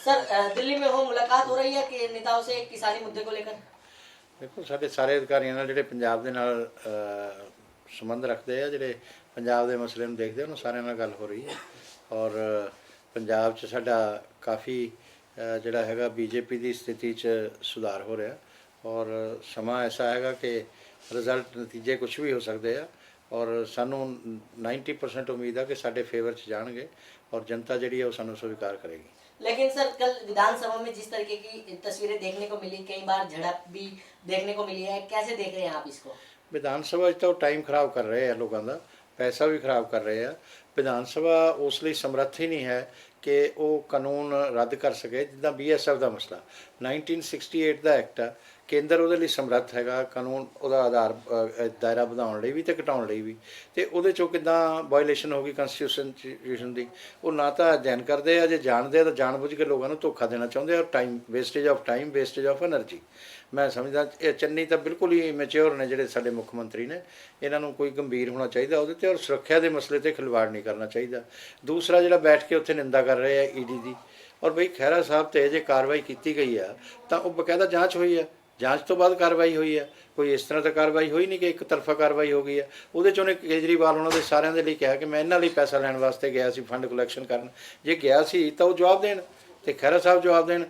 Sir Delhi में हो मुलाकात हो रही है कि नेताओं से किसानी मुद्दे को लेकर? देखो ਸਾਡੇ ਸਾਰੇ ਅਧਿਕਾਰੀਆਂ ਨਾਲ ਜਿਹੜੇ ਪੰਜਾਬ ਦੇ ਨਾਲ ਸੰਬੰਧ ਰੱਖਦੇ ਆ, ਜਿਹੜੇ ਪੰਜਾਬ ਦੇ ਮਸਲੇ ਨੂੰ ਦੇਖਦੇ ਉਹਨਾਂ ਸਾਰਿਆਂ ਨਾਲ ਗੱਲ ਹੋ ਰਹੀ ਹੈ। ਔਰ ਪੰਜਾਬ 'ਚ ਸਾਡਾ ਕਾਫੀ ਜਿਹੜਾ ਹੈਗਾ ਬੀਜੇਪੀ ਦੀ ਸਥਿਤੀ 'ਚ ਸੁਧਾਰ ਹੋ ਰਿਹਾ। ਔਰ ਸਮਾਂ ਐਸਾ ਹੈਗਾ ਕਿ ਰਿਜ਼ਲਟ ਨਤੀਜੇ ਕੁਝ ਵੀ ਹੋ ਸਕਦੇ ਆ। ਔਰ ਸਾਨੂੰ 90% ਉਮੀਦ ਆ ਕਿ ਸਾਡੇ ਫੇਵਰ 'ਚ ਜਾਣਗੇ ਔਰ ਜਨਤਾ ਜਿਹੜੀ ਹੈ ਉਹ ਸਾਨੂੰ ਸਵੀਕਾਰ ਕਰੇਗੀ। लेकिन सर कल विधानसभा में जिस तरीके की तस्वीरें देखने को मिली, कई बार झड़प भी देखने को मिली है, कैसे देख रहे हैं आप इसको? ਵਿਧਾਨ ਸਭਾ 'ਚ ਤਾਂ ਉਹ ਟਾਈਮ ਖਰਾਬ ਕਰ ਰਹੇ ਆ ਲੋਕਾਂ ਦਾ, ਪੈਸਾ ਵੀ ਖਰਾਬ ਕਰ ਰਹੇ ਆ। ਵਿਧਾਨ ਸਭਾ ਉਸ ਲਈ ਸਮਰੱਥ ਹੀ ਨਹੀਂ ਹੈ ਕਿ ਉਹ ਕਾਨੂੰਨ ਰੱਦ ਕਰ ਸਕੇ। ਜਿੱਦਾਂ BSF ਦਾ ਮਸਲਾ 1968 ਦਾ ਐਕਟ ਆ, ਕੇਂਦਰ ਉਹਦੇ ਲਈ ਸਮਰੱਥ ਹੈਗਾ ਕਾਨੂੰਨ ਉਹਦਾ ਆਧਾਰ ਦਾਇਰਾ ਵਧਾਉਣ ਲਈ ਵੀ ਅਤੇ ਘਟਾਉਣ ਲਈ ਵੀ। ਅਤੇ ਉਹਦੇ 'ਚੋਂ ਕਿੱਦਾਂ ਵਾਇਲੇਸ਼ਨ ਹੋ ਗਈ ਕੰਸਟੀਟਿਊਸ਼ਨ ਦੀ, ਉਹ ਨਾ ਤਾਂ ਅਧਿਐਨ ਕਰਦੇ ਆ, ਜੇ ਜਾਣਦੇ ਆ ਤਾਂ ਜਾਣਬੁੱਝ ਕੇ ਲੋਕਾਂ ਨੂੰ ਧੋਖਾ ਦੇਣਾ ਚਾਹੁੰਦੇ ਆ। Time wastage of energy. ਮੈਂ ਸਮਝਦਾ ਇਹ ਚੰਨੀ ਤਾਂ ਬਿਲਕੁਲ ਹੀ ਮੈਚਿਓਰ ਨੇ ਜਿਹੜੇ ਸਾਡੇ ਮੁੱਖ ਮੰਤਰੀ ਨੇ, ਇਹਨਾਂ ਨੂੰ ਕੋਈ ਗੰਭੀਰ ਹੋਣਾ ਚਾਹੀਦਾ ਉਹਦੇ 'ਤੇ, ਔਰ ਸੁਰੱਖਿਆ ਦੇ ਮਸਲੇ 'ਤੇ ਖਿਲਵਾੜ ਨਹੀਂ ਕਰਨਾ ਚਾਹੀਦਾ। ਦੂਸਰਾ ਜਿਹੜਾ ਬੈਠ ਕੇ ਉੱਥੇ ਨਿੰਦਾ ਕਰ ਰਹੇ ਆ ED ਦੀ, ਔਰ ਬਈ ਖਹਿਰਾ ਸਾਹਿਬ 'ਤੇ ਜੇ ਕਾਰਵਾਈ ਕੀਤੀ ਗਈ ਆ ਤਾਂ ਉਹ ਬਕਾਇਦਾ ਜਾਂਚ ਹੋਈ ਆ, ਜਾਂਚ ਤੋਂ ਬਾਅਦ ਕਾਰਵਾਈ ਹੋਈ ਆ। ਕੋਈ ਇਸ ਤਰ੍ਹਾਂ ਤਾਂ ਕਾਰਵਾਈ ਹੋਈ ਨਹੀਂ ਕਿ ਇੱਕ ਤਰਫਾ ਕਾਰਵਾਈ ਹੋ ਗਈ ਆ। ਉਹਦੇ 'ਚ ਉਹਨੇ ਕੇਜਰੀਵਾਲ ਉਹਨਾਂ ਦੇ ਸਾਰਿਆਂ ਦੇ ਲਈ ਕਿਹਾ ਕਿ ਮੈਂ ਇਹਨਾਂ ਲਈ ਪੈਸਾ ਲੈਣ ਵਾਸਤੇ ਗਿਆ ਸੀ, ਫੰਡ ਕਲੈਕਸ਼ਨ ਕਰਨ। ਜੇ ਗਿਆ ਸੀ ਤਾਂ ਉਹ ਜਵਾਬ ਦੇਣ ਅਤੇ ਖਹਿਰਾ ਸਾਹਿਬ ਜਵਾਬ ਦੇਣ।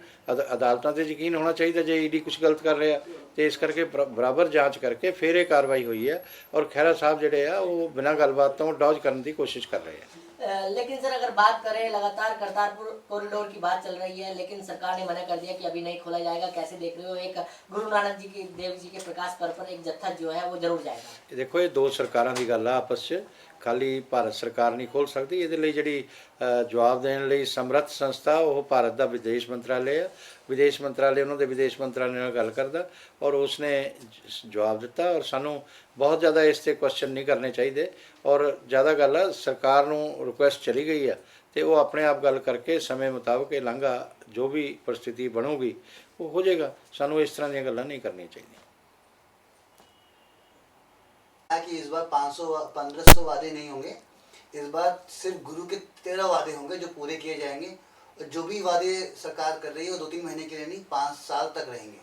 ਅਦਾਲਤਾਂ 'ਤੇ ਯਕੀਨ ਹੋਣਾ ਚਾਹੀਦਾ ਜੇ ED ਕੁਛ ਗਲਤ ਕਰ ਰਿਹਾ। ਅਤੇ ਇਸ ਕਰਕੇ ਬਰਾਬਰ ਜਾਂਚ ਕਰਕੇ ਫਿਰ ਇਹ ਕਾਰਵਾਈ ਹੋਈ ਹੈ। ਔਰ ਖਹਿਰਾ ਸਾਹਿਬ ਜਿਹੜੇ ਆ ਉਹ ਬਿਨਾਂ ਗੱਲਬਾਤ ਤੋਂ ਡੌਜ ਕਰਨ ਦੀ ਕੋਸ਼ਿਸ਼ कर रहे हैं। लेकिन सर अगर बात करें, लगातार करतारपुर कॉरिडोर की बात चल रही है, लेकिन सरकार ने मना कर दिया कि अभी नहीं खोला जाएगा। कैसे देख रहे हो? एक गुरु नानक जी की देव जी के प्रकाश पर्व पर एक जत्था जो है वो जरूर जाएगा। देखो ये दो सरकारों की गल आ आपस 'ਚ, खाली भारत सरकार नहीं खोल सकती। ਇਹਦੇ ਲਈ ਜਿਹੜੀ ਜਵਾਬ ਦੇਣ ਲਈ ਸਮਰੱਥ ਸੰਸਥਾ ਉਹ ਭਾਰਤ ਦਾ ਵਿਦੇਸ਼ ਮੰਤਰਾਲੇ ਆ। ਵਿਦੇਸ਼ ਮੰਤਰਾਲੇ ਉਹਨਾਂ ਦੇ ਵਿਦੇਸ਼ ਮੰਤਰਾਲੇ ਨਾਲ ਗੱਲ ਕਰਦਾ ਔਰ ਉਸਨੇ ਜਵਾਬ ਦਿੱਤਾ। ਔਰ ਸਾਨੂੰ ਬਹੁਤ ਜ਼ਿਆਦਾ ਇਸ 'ਤੇ ਕੁਐਸਚਨ ਨਹੀਂ ਕਰਨੇ ਚਾਹੀਦੇ। ਔਰ ਜ਼ਿਆਦਾ ਗੱਲ ਆ ਸਰਕਾਰ ਨੂੰ ਰਿਕੁਐਸਟ ਚਲੀ ਗਈ ਆ ਅਤੇ ਉਹ ਆਪਣੇ ਆਪ ਗੱਲ ਕਰਕੇ ਸਮੇਂ ਮੁਤਾਬਕ ਇਹ ਲਾਂਘਾ ਜੋ ਵੀ ਪਰਿਸਥਿਤੀ ਬਣੂਗੀ ਉਹ ਹੋ ਜਾਏਗਾ। ਸਾਨੂੰ ਇਸ ਤਰ੍ਹਾਂ ਦੀਆਂ ਗੱਲਾਂ ਨਹੀਂ ਕਰਨੀਆਂ ਚਾਹੀਦੀਆਂ। कि इस बार 500-1500 वादे नहीं होंगे, इस बार सिर्फ गुरु के 13 वादे होंगे जो पूरे किए जाएंगे। जो भी वादे सरकार कर रही है वो 2-3 महीने के लिए नहीं, 5 साल तक रहेंगे।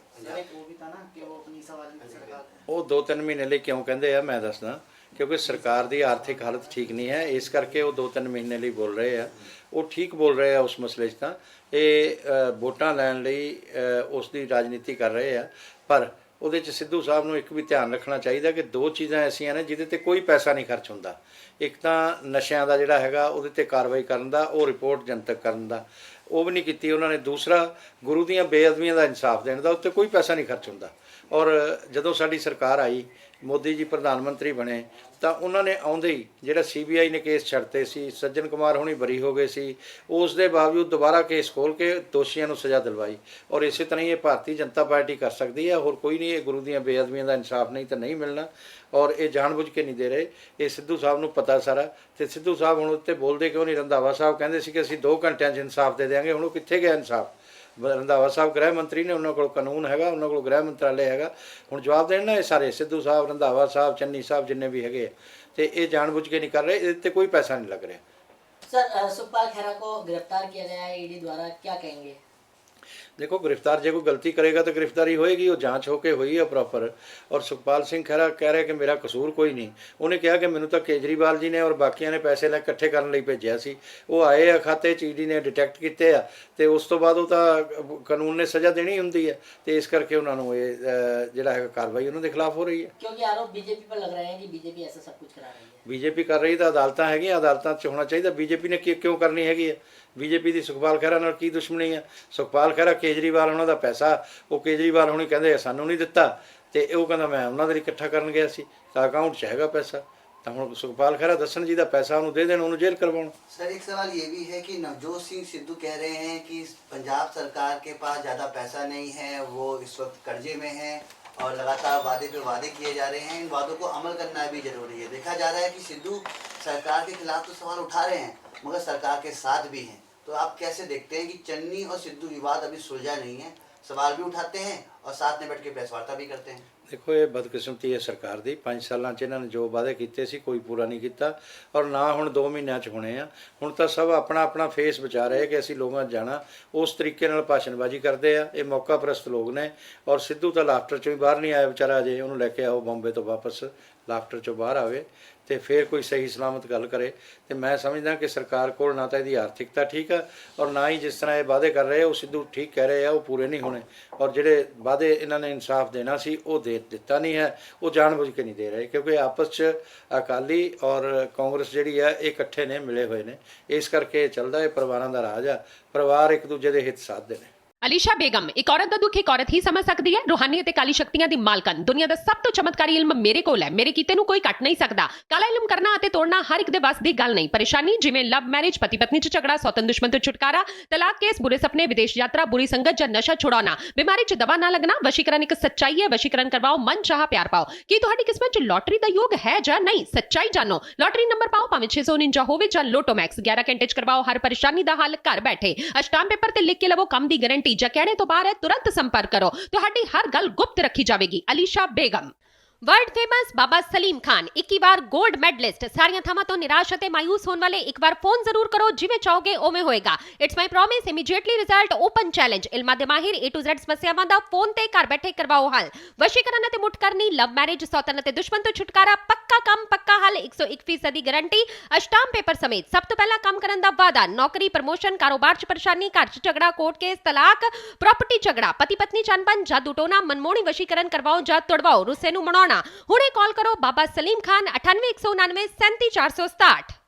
वो भी था ना कि वो अपनी सवाल सरकार ਉਹ 2-3 ਮਹੀਨੇ ਲਈ ਕਿਉਂ ਕਹਿੰਦੇ ਆ ਮੈਂ ਦੱਸਦਾ। ਕਿਉਂਕਿ ਸਰਕਾਰ ਦੀ ਆਰਥਿਕ ਹਾਲਤ ਠੀਕ ਨਹੀਂ ਹੈ, ਇਸ ਕਰਕੇ ਉਹ 2-3 ਮਹੀਨੇ ਲਈ ਬੋਲ ਰਹੇ ਆ। ਉਹ ਠੀਕ ਬੋਲ ਰਹੇ ਆ ਉਸ ਮਸਲੇ 'ਚ। ਤਾਂ ਇਹ ਵੋਟਾਂ ਲੈਣ ਲਈ ਉਸ ਦੀ ਰਾਜਨੀਤੀ ਕਰ ਰਹੇ ਆ। ਪਰ ਉਹਦੇ 'ਚ ਸਿੱਧੂ ਸਾਹਿਬ ਨੂੰ ਇੱਕ ਵੀ ਧਿਆਨ ਰੱਖਣਾ ਚਾਹੀਦਾ ਕਿ ਦੋ ਚੀਜ਼ਾਂ ਐਸੀਆਂ ਨੇ ਜਿਹਦੇ 'ਤੇ ਕੋਈ ਪੈਸਾ ਨਹੀਂ ਖਰਚ ਹੁੰਦਾ। ਇੱਕ ਤਾਂ ਨਸ਼ਿਆਂ ਦਾ ਜਿਹੜਾ ਹੈਗਾ ਉਹਦੇ 'ਤੇ ਕਾਰਵਾਈ ਕਰਨ ਦਾ, ਉਹ ਰਿਪੋਰਟ ਜਨਤਕ ਕਰਨ ਦਾ, ਉਹ ਵੀ ਨਹੀਂ ਕੀਤੀ ਉਹਨਾਂ ਨੇ। ਦੂਸਰਾ ਗੁਰੂ ਦੀਆਂ ਬੇਅਦਬੀਆਂ ਦਾ ਇਨਸਾਫ ਦੇਣ ਦਾ, ਉੱਤੇ ਕੋਈ ਪੈਸਾ ਨਹੀਂ ਖਰਚ ਹੁੰਦਾ। ਔਰ ਜਦੋਂ ਸਾਡੀ ਸਰਕਾਰ ਆਈ, ਮੋਦੀ ਜੀ ਪ੍ਰਧਾਨ ਮੰਤਰੀ ਬਣੇ, ਤਾਂ ਉਹਨਾਂ ਨੇ ਆਉਂਦੇ ਹੀ ਜਿਹੜਾ CBI ਨੇ ਕੇਸ ਛੱਡਤੇ ਸੀ, ਸੱਜਣ ਕੁਮਾਰ ਹੁਣੀ ਬਰੀ ਹੋ ਗਏ ਸੀ, ਉਸ ਦੇ ਬਾਵਜੂਦ ਦੁਬਾਰਾ ਕੇਸ ਖੋਲ੍ਹ ਕੇ ਦੋਸ਼ੀਆਂ ਨੂੰ ਸਜ਼ਾ ਦਿਲਵਾਈ। ਔਰ ਇਸੇ ਤਰ੍ਹਾਂ ਹੀ ਇਹ ਭਾਰਤੀ ਜਨਤਾ ਪਾਰਟੀ ਕਰ ਸਕਦੀ ਹੈ, ਹੋਰ ਕੋਈ ਨਹੀਂ। ਇਹ ਗੁਰੂ ਦੀਆਂ ਬੇਅਦਬੀਆਂ ਦਾ ਇਨਸਾਫ ਨਹੀਂ ਤਾਂ ਨਹੀਂ ਮਿਲਣਾ। ਔਰ ਇਹ ਜਾਣਬੁੱਝ ਕੇ ਨਹੀਂ ਦੇ ਰਹੇ, ਇਹ ਸਿੱਧੂ ਸਾਹਿਬ ਨੂੰ ਪਤਾ ਸਾਰਾ। ਅਤੇ ਸਿੱਧੂ ਸਾਹਿਬ ਹੁਣ ਉੱਤੇ ਬੋਲਦੇ ਕਿਉਂ ਨਹੀਂ? ਰੰਧਾਵਾ ਸਾਹਿਬ ਕਹਿੰਦੇ ਸੀ ਕਿ ਅਸੀਂ 2 ਘੰਟਿਆਂ 'ਚ ਇਨਸਾਫ ਦੇ ਦਿਆਂਗੇ, ਹੁਣ ਉਹ ਕਿੱਥੇ ਗਿਆ ਇਨਸਾਫ? ਰੰਧਾਵਾ ਸਾਹਿਬ ਗ੍ਰਹਿ ਮੰਤਰੀ ਨੇ, ਉਹਨਾਂ ਕੋਲ ਕਾਨੂੰਨ ਹੈਗਾ, ਉਹਨਾਂ ਕੋਲ ਗ੍ਰਹਿ ਮੰਤਰਾਲੇ ਹੈਗਾ। ਹੁਣ ਜਵਾਬ ਦੇਣ ਨਾ ਇਹ ਸਾਰੇ, ਸਿੱਧੂ ਸਾਹਿਬ, ਰੰਧਾਵਾ ਸਾਹਿਬ, ਚੰਨੀ ਸਾਹਿਬ, ਜਿੰਨੇ ਵੀ ਹੈਗੇ। ਅਤੇ ਇਹ ਜਾਣਬੁੱਝ ਕੇ ਨਹੀਂ ਕਰ ਰਹੇ, ਇਹਦੇ 'ਤੇ ਕੋਈ ਪੈਸਾ ਨਹੀਂ ਲੱਗ ਰਿਹਾ। सर सुखपाल खैरा को गिरफ्तार किया गया है ED द्वारा, क्या कहेंगे? देखो गिरफ्तार जो कोई गलती करेगा तो गिरफ्तारी होएगी, वो जांच होके हुई है प्रॉपर। और सुखपाल सिंह खैरा कह रहे कि मेरा कसूर कोई नहीं। उन्हें कहा कि मैनू तो केजरीवाल जी ने और बाकियों ने पैसे लै इकट्ठे करने ਲਈ ਭੇਜਿਆ ਸੀ। ਉਹ ਆਏ ਆ ਖਾਤੇ 'ਚ, ED ਨੇ ਡਿਟੈਕਟ ਕੀਤੇ ਆ ਅਤੇ ਉਸ ਤੋਂ ਬਾਅਦ ਉਹ ਤਾਂ ਕਾਨੂੰਨ ਨੇ ਸਜ਼ਾ ਦੇਣੀ ਹੁੰਦੀ ਹੈ। ਅਤੇ ਇਸ ਕਰਕੇ ਉਹਨਾਂ ਨੂੰ ਇਹ ਜਿਹੜਾ ਹੈਗਾ ਕਾਰਵਾਈ ਉਹਨਾਂ ਦੇ ਖਿਲਾਫ ਹੋ ਰਹੀ ਹੈ। क्योंकि आरोप बीजेपी पर लग रहे हैं कि बीजेपी ऐसा सब कुछ करा रही है। BJP ਕਰ ਰਹੀ ਤਾਂ ਅਦਾਲਤਾਂ ਹੈਗੀਆਂ, ਅਦਾਲਤਾਂ 'ਚ ਹੋਣਾ ਚਾਹੀਦਾ। BJP ਨੇ ਕਿਉਂ ਕਰਨੀ ਹੈਗੀ ਹੈ? BJP ਦੀ ਸੁਖਪਾਲ ਖਹਿਰਾ ਨਾਲ ਕੀ ਦੁਸ਼ਮਣੀ ਆ? ਸੁਖਪਾਲ ਖਹਿਰਾ ਕੇਜਰੀਵਾਲ ਉਹਨਾਂ ਦਾ ਪੈਸਾ, ਉਹ ਕੇਜਰੀਵਾਲ ਹੁਣੀ ਕਹਿੰਦੇ ਸਾਨੂੰ ਨਹੀਂ ਦਿੱਤਾ, ਅਤੇ ਉਹ ਕਹਿੰਦਾ ਮੈਂ ਉਹਨਾਂ ਦੇ ਲਈ ਇਕੱਠਾ ਕਰਨ ਗਿਆ ਸੀ, ਤਾਂ ਅਕਾਊਂਟ 'ਚ ਹੈਗਾ ਪੈਸਾ। ਤਾਂ ਹੁਣ ਸੁਖਪਾਲ ਖਹਿਰਾ ਦੱਸਣ ਜਿਹਦਾ ਪੈਸਾ ਉਹਨੂੰ ਦੇ ਦੇਣ, ਉਹਨੂੰ ਜੇਲ੍ਹ ਕਰਵਾਉਣ। सर एक सवाल ये भी है कि नवजोत सिंह सिद्धू कह रहे हैं कि पंजाब सरकार के पास ज़्यादा पैसा नहीं है, वो इस वक्त कर्जे में है और लगातार वादे पे वादे किए जा रहे हैं। इन वादों को अमल करना भी जरूरी है। देखा जा रहा है कि सिद्धू सरकार के खिलाफ तो सवाल उठा रहे हैं मगर सरकार के साथ भी हैं। तो आप कैसे देखते हैं कि चन्नी और सिद्धू विवाद अभी सुलझा नहीं है, सवाल भी उठाते हैं और साथ में बैठ के प्रेस वार्ता भी करते हैं? ਦੇਖੋ ਇਹ ਬਦਕਿਸਮਤੀ ਹੈ ਸਰਕਾਰ ਦੀ। 5 ਸਾਲਾਂ 'ਚ ਇਹਨਾਂ ਨੇ ਜੋ ਵਾਅਦੇ ਕੀਤੇ ਸੀ ਕੋਈ ਪੂਰਾ ਨਹੀਂ ਕੀਤਾ ਔਰ ਨਾ ਹੁਣ 2 ਮਹੀਨਿਆਂ 'ਚ ਹੋਣੇ ਆ। ਹੁਣ ਤਾਂ ਸਭ ਆਪਣਾ ਆਪਣਾ ਫੇਸ ਬਚਾ ਰਹੇ ਕਿ ਅਸੀਂ ਲੋਕਾਂ 'ਚ ਜਾਣਾ, ਉਸ ਤਰੀਕੇ ਨਾਲ ਭਾਸ਼ਣਬਾਜ਼ੀ ਕਰਦੇ ਆ। ਇਹ ਮੌਕਾ ਪ੍ਰਸਤ ਲੋਕ ਨੇ ਔਰ ਸਿੱਧੂ ਤਾਂ ਲਾਫਟਰ 'ਚੋਂ ਹੀ ਬਾਹਰ ਨਹੀਂ ਆਇਆ ਵਿਚਾਰਾ ਅਜੇ। ਉਹਨੂੰ ਲੈ ਕੇ ਆਓ ਬੰਬੇ ਤੋਂ ਵਾਪਸ, ਲਾਫਟਰ 'ਚੋਂ ਬਾਹਰ ਆਵੇ ਤੇ ਫਿਰ ਕੋਈ ਸਹੀ ਸਲਾਮਤ ਗੱਲ ਕਰੇ। ਤੇ ਮੈਂ ਸਮਝਦਾ ਕਿ ਸਰਕਾਰ ਕੋਲ ਨਾ ਤਾਂ ਇਹਦੀ ਆਰਥਿਕਤਾ ਠੀਕ ਆ ਔਰ ਨਾ ਹੀ ਜਿਸ ਤਰ੍ਹਾਂ ਇਹ ਵਾਅਦੇ ਕਰ ਰਹੇ ਉਹ ਸਿੱਧੂ ਠੀਕ ਕਹਿ ਰਹੇ ਆ ਉਹ ਪੂਰੇ ਨਹੀਂ ਹੋਣੇ। ਔਰ ਜਿਹੜੇ ਵਾਅਦੇ ਇਹਨਾਂ ਨੇ ਇਨਸਾਫ ਦੇਣਾ ਸੀ ਉਹ ਦਿੱਤਾ ਨਹੀਂ ਹੈ, ਉਹ ਜਾਣਬੁੱਝ ਕੇ ਨਹੀਂ ਦੇ ਰਹੇ ਕਿਉਂਕਿ ਆਪਸ 'ਚ ਅਕਾਲੀ ਔਰ ਕਾਂਗਰਸ ਜਿਹੜੀ ਆ ਇਹ ਇਕੱਠੇ ਨੇ, ਮਿਲੇ ਹੋਏ ਨੇ। ਇਸ ਕਰਕੇ ਚੱਲਦਾ ਇਹ ਪਰਿਵਾਰਾਂ ਦਾ ਰਾਜ ਆ। ਪਰਿਵਾਰ ਇੱਕ ਦੂਜੇ ਦੇ ਹਿੱਤ ਸਾਧਦੇ ਨੇ। ਅਲੀਸ਼ਾ ਬੇਗਮ, ਇੱਕ ਔਰਤ ਦਾ ਦੁੱਖ ਇੱਕ ਔਰਤ ਹੀ ਸਮਝ ਸਕਦੀ ਹੈ। ਰੂਹਾਨੀ ਅਤੇ ਕਾਲੀ ਸ਼ਕਤੀਆਂ ਦੀ ਮਾਲਕਨ, ਦੁਨੀਆ ਦਾ ਸਭ ਤੋਂ ਚਮਤਕਾਰੀ ਇਲਮ ਮੇਰੇ ਕੋਲ ਹੈ। ਮੇਰੇ ਕੀਤੇ ਨੂੰ ਕੋਈ ਕੱਟ ਨਹੀਂ ਸਕਦਾ। ਕਾਲਾ ਇਲਮ ਕਰਨਾ ਅਤੇ ਤੋੜਨਾ ਹਰ ਇੱਕ ਦੇ ਵੱਸ ਦੀ ਗੱਲ ਨਹੀਂ। ਪਰੇਸ਼ਾਨੀ ਜਿਵੇਂ ਲਵ ਮੈਰਿਜ, ਪਤੀ ਪਤਨੀ 'ਚ ਝਗੜਾ, ਸੌਤਨ ਦੁਸ਼ਮਣ ਤੋਂ ਛੁਟਕਾਰਾ, ਤਲਾਕ ਕੇਸ, ਬੁਰੇ ਸੁਪਨੇ, ਵਿਦੇਸ਼ ਯਾਤਰਾ, ਬੁਰੀ ਸੰਗਤ ਜਾਂ ਨਸ਼ਾ ਛੁਡਾਉਣਾ, ਬਿਮਾਰੀ 'ਚ ਦਵਾ ਨਾ ਲੱਗਣਾ। ਵਸ਼ੀਕਰਨ ਇੱਕ ਸੱਚਾਈ ਹੈ। ਵਸ਼ੀਕਰਨ ਕਰਵਾਓ, ਮਨ ਚਾਹਾ ਪਿਆਰ ਪਾਓ। ਕੀ ਤੁਹਾਡੀ ਕਿਸਮਤ 'ਚ ਲੋਟਰੀ ਦਾ ਯੋਗ ਹੈ ਜਾਂ ਨਹੀਂ? ਸੱਚਾਈ ਜਾਣੋ। ਲੋਟਰੀ ਨੰਬਰ ਪਾਓ, ਭਾਵੇਂ 649 ਹੋਵੇ ਜਾਂ ਲੋਟੋ ਮੈਕਸ। 11 ਘੰਟੇ 'ਚ ਕਰਵਾਓ ਹਰ ਪਰੇਸ਼ਾਨੀ ਦਾ ਹੱਲ ਘਰ ਬੈਠੇ। ਅਸ਼ਟਾਮ ਪੇਪਰ ਤੇ ਲਿਖ ਕੇ ਲਵੋ ਕੰਮ ਦੀ ਗਾਰੰਟੀ। ਜਾਂ ਕਹਿਣੇ ਤੋਂ ਬਾਹਰ तुरंत संपर्क करो, ਤੁਹਾਡੀ ਹਰ ਗੱਲ ਗੁਪਤ ਰੱਖੀ ਜਾਵੇਗੀ। ਅਲੀਸ਼ਾ ਬੇਗਮ। वर्ल्ड फेमस बाबा सलीम खान 21 ਵਾਰ 골ਡ ਮੈਡਲਿਸਟ। ਸਾਰੀਆਂ ਥਾਵਾਂ ਤੋਂ ਨਿਰਾਸ਼ ਅਤੇ ਮਾਇੂਸ ਹੋਣ ਵਾਲੇ ਇੱਕ ਵਾਰ ਫੋਨ ਜ਼ਰੂਰ ਕਰੋ। ਜਿਵੇਂ ਚਾਹੋਗੇ ਉਵੇਂ ਹੋਏਗਾ। It's my promise, immediately result, open challenge. ਇਲਮਾਂ ਦੇ ਮਾਹਿਰ A to Z ਸਮੱਸਿਆਵਾਂ ਦਾ ਫੋਨ ਤੇ ਘਰ ਬੈਠੇ ਕਰਵਾਓ ਹੱਲ। ਵਸ਼ੀਕਰਨ ਅਤੇ ਮੁੱਠ ਕਰਨੀ, ਲਵ ਮੈਰਿਜ, ਸੌਤਨ ਅਤੇ ਦੁਸ਼ਮਣ ਤੋਂ ਛੁਟਕਾਰਾ, ਪੱਕਾ ਕੰਮ ਪੱਕਾ ਹੱਲ, 101% ਦੀ ਗਾਰੰਟੀ, ਅਸ਼ਟਾਮ ਪੇਪਰ ਸਮੇਤ। ਸਭ ਤੋਂ ਪਹਿਲਾਂ ਕੰਮ ਕਰਨ ਦਾ ਵਾਅਦਾ, ਨੌਕਰੀ, ਪ੍ਰਮੋਸ਼ਨ, ਕਾਰੋਬਾਰ 'ਚ ਪਰੇਸ਼ਾਨੀ, ਘਰ 'ਚ ਝਗੜਾ, ਕੋਰਟ ਕੇਸ, ਤਲਾਕ, ਪ੍ਰਾਪਰਟੀ ਝਗੜਾ, ਪਤੀ ਪਤਨੀ 'ਚ ਅਣਬਣ, ਜਾਦੂ ਟੋਨਾ, ਮਨਮੋਹਣੀ ਵਸ਼ੀਕਰਨ ਕਰਵਾਓ ਜਾਂ ਤੁੜਵਾਓ, ਰੁੱਸੇ ਨੂੰ ਮਨਾਉਣਾ। ਹੁਣੇ ਕਾਲ ਕਰੋ ਬਾਬਾ ਸਲੀਮ ਖਾਨ 98 199 37 467।